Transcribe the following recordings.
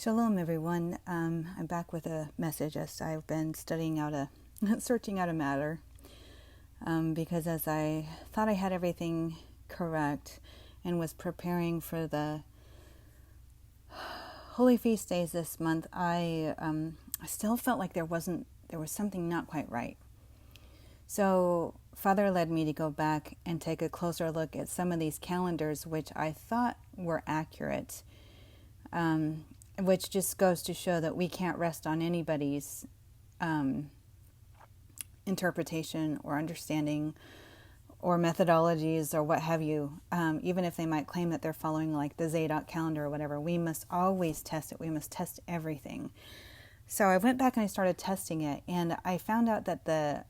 Shalom, everyone. I'm back with a message as I've been searching out a matter, because as I thought I had everything correct and was preparing for the Holy Feast days this month, I still felt like there was something not quite right. So Father led me to go back and take a closer look at some of these calendars, which I thought were accurate. Which just goes to show that we can't rest on anybody's interpretation or understanding or methodologies or what have you. Even if they might claim that they're following like the Zadok calendar or whatever, we must always test it. We must test everything. So I went back and I started testing it, and I found out that the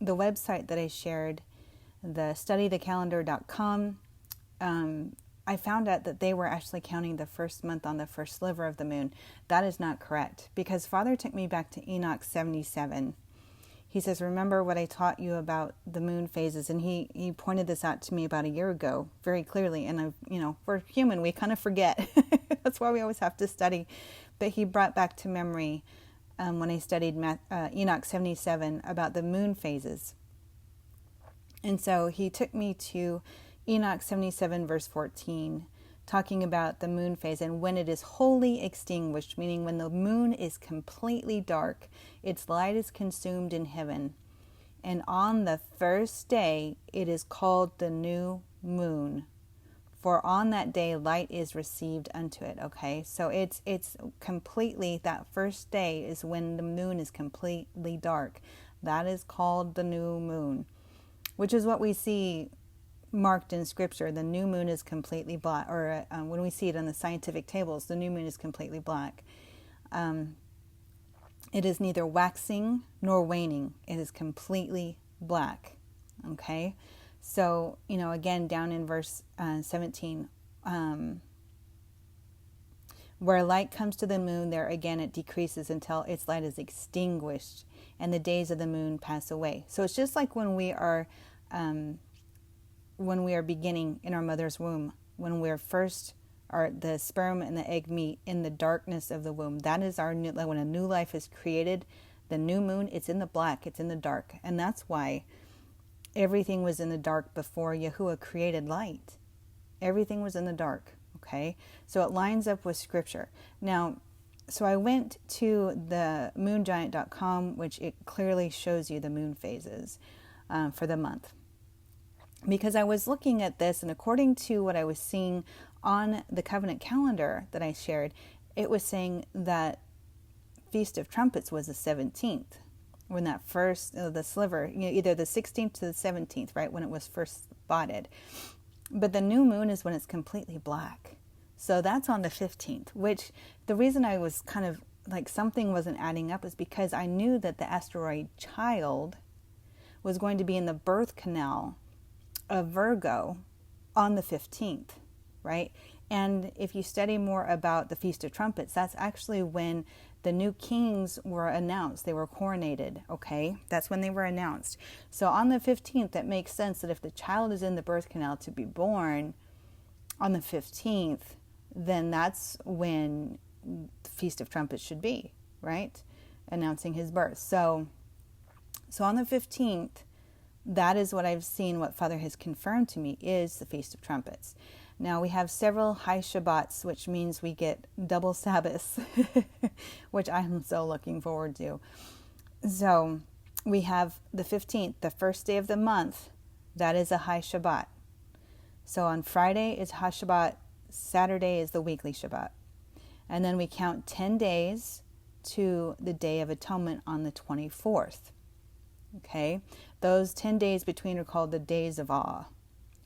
website that I shared, the studythecalendar.com, I found out that they were actually counting the first month on the first sliver of the moon. That is not correct, because Father took me back to Enoch 77. He says, remember what I taught you about the moon phases? And he pointed this out to me about a year ago very clearly. And we're human, we kind of forget. That's why we always have to study. But he brought back to memory when I studied Enoch 77 about the moon phases. And so he took me to Enoch 77 verse 14, talking about the moon phase and when it is wholly extinguished, meaning when the moon is completely dark, its light is consumed in heaven. And on the first day, it is called the new moon. For on that day, light is received unto it. Okay, so it's completely, that first day is when the moon is completely dark. That is called the new moon, which is what we see marked in Scripture. The new moon is completely black, or when we see it on the scientific tables, the new moon is completely black. It is neither waxing nor waning. It is completely black. Okay, so again, down in verse 17, where light comes to the moon, there again it decreases until its light is extinguished, and the days of the moon pass away. So it's just like when we are beginning in our mother's womb, when we're first, the sperm and the egg meet in the darkness of the womb. That is when a new life is created. The new moon, it's in the black, it's in the dark. And that's why everything was in the dark before Yahuwah created light. Everything was in the dark, okay? So it lines up with Scripture. Now, so I went to the moongiant.com, which it clearly shows you the moon phases for the month. Because I was looking at this, and according to what I was seeing on the covenant calendar that I shared, it was saying that Feast of Trumpets was the 17th, when that first, the sliver, either the 16th to the 17th, right, when it was first spotted. But the new moon is when it's completely black. So that's on the 15th, which the reason I was kind of like something wasn't adding up is because I knew that the asteroid Child was going to be in the birth canal of Virgo on the 15th, right? And if you study more about the Feast of Trumpets, that's actually when the new kings were announced. They were coronated, okay? That's when they were announced. So on the 15th, it makes sense that if the child is in the birth canal to be born on the 15th, then that's when the Feast of Trumpets should be, right? Announcing his birth. So on the 15th, that is what I've seen, what Father has confirmed to me is the Feast of Trumpets. Now we have several high Shabbats, which means we get double Sabbaths, which I'm so looking forward to. So we have the 15th, the first day of the month, that is a high Shabbat. So on Friday is high Shabbat, Saturday is the weekly Shabbat. And then we count 10 days to the Day of Atonement on the 24th. Okay, those 10 days between are called the days of awe,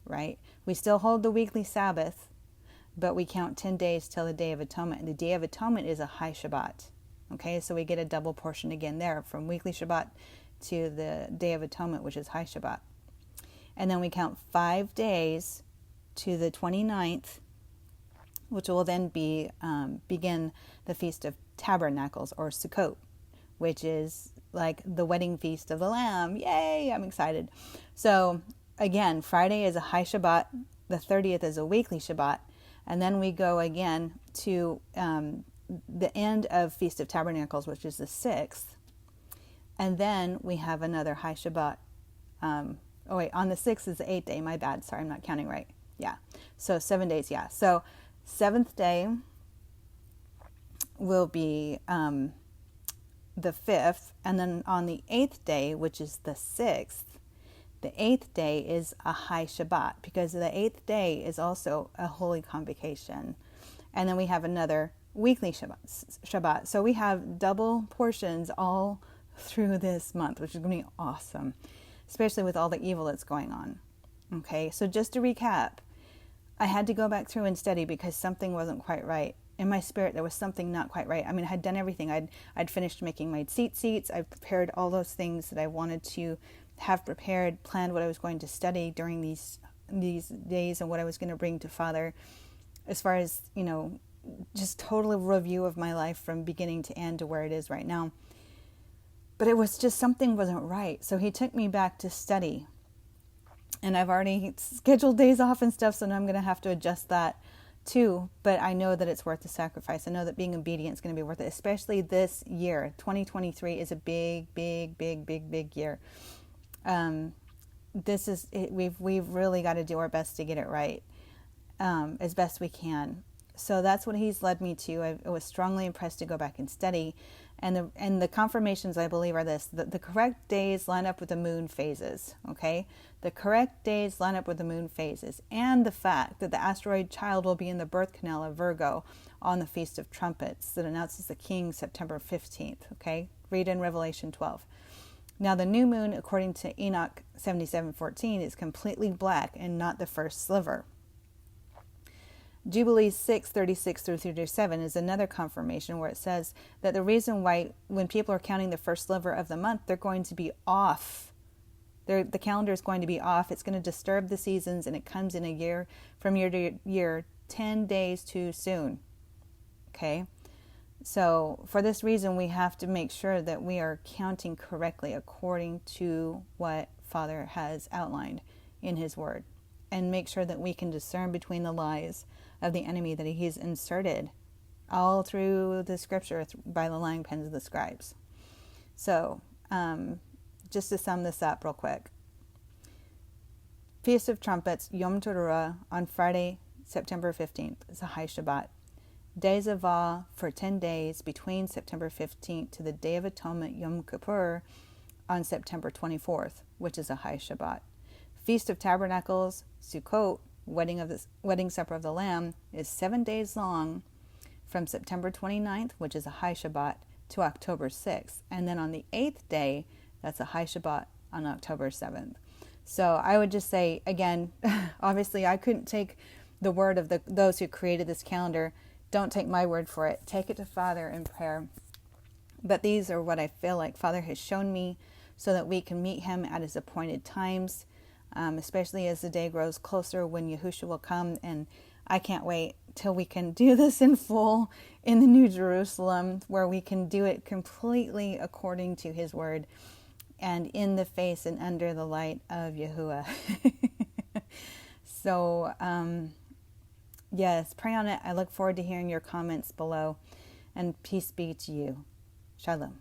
right? We still hold the weekly Sabbath, but we count 10 days till the Day of Atonement. And the Day of Atonement is a high Shabbat. Okay, so we get a double portion again there from weekly Shabbat to the Day of Atonement, which is high Shabbat. And then we count 5 days to the 29th, which will then begin the Feast of Tabernacles, or Sukkot, which is like the wedding feast of the Lamb. Yay, I'm excited. So again, Friday is a high Shabbat, the 30th is a weekly Shabbat, and then we go again to the end of Feast of Tabernacles, which is the 6th. And then we have another High Shabbat. On the 6th is the 8th day. My bad. Sorry, I'm not counting right. Yeah. So 7 days. Yeah. So 7th day will be the 5th. And then on the 8th day, which is the 6th, the 8th day is a High Shabbat, because the 8th day is also a holy convocation. And then we have another weekly Shabbat. So we have double portions all through this month, which is going to be awesome, especially with all the evil that's going on. Okay, so just to recap, I had to go back through and study because something wasn't quite right. In my spirit, there was something not quite right. I mean, I had done everything. I'd finished making my seats. I'd prepared all those things that I wanted to have prepared, planned what I was going to study during these days and what I was going to bring to Father, as far as, just total review of my life from beginning to end to where it is right now. But it was just something wasn't right. So he took me back to study. And I've already scheduled days off and stuff, so now I'm going to have to adjust that too. But I know that it's worth the sacrifice. I know that being obedient is going to be worth it, especially this year. 2023 is a big, big, big, big, big year. This is it. We've really got to do our best to get it right, as best we can. So that's what he's led me to. I was strongly impressed to go back and study. And the confirmations, I believe, are this. The correct days line up with the moon phases, okay? The correct days line up with the moon phases. And the fact that the asteroid child will be in the birth canal of Virgo on the Feast of Trumpets that announces the king September 15th, okay? Read in Revelation 12. Now, the new moon, according to Enoch 77:14, is completely black and not the first sliver. Jubilee 6:36 through 37 is another confirmation where it says that the reason why when people are counting the first sliver of the month, they're going to be off. The calendar is going to be off. It's going to disturb the seasons, and it comes in a year from year to year, 10 days too soon. Okay? So for this reason, we have to make sure that we are counting correctly according to what Father has outlined in his word, and make sure that we can discern between the lies of the enemy that he's inserted all through the scripture by the lying pens of the scribes. So, just to sum this up real quick. Feast of Trumpets, Yom Teruah, on Friday, September 15th, is a High Shabbat. Days of Awe for 10 days between September 15th to the Day of Atonement, Yom Kippur, on September 24th, which is a High Shabbat. Feast of Tabernacles, Sukkot, Wedding Supper of the Lamb, is 7 days long from September 29th, which is a High Shabbat, to October 6th. And then on the 8th day, that's a High Shabbat on October 7th. So I would just say, again, obviously I couldn't take the word of those who created this calendar. Don't take my word for it. Take it to Father in prayer. But these are what I feel like Father has shown me so that we can meet him at his appointed times, especially as the day grows closer when Yahushua will come. And I can't wait till we can do this in full in the New Jerusalem, where we can do it completely according to his word and in the face and under the light of Yahuwah. So, yes, pray on it. I look forward to hearing your comments below, and peace be to you. Shalom.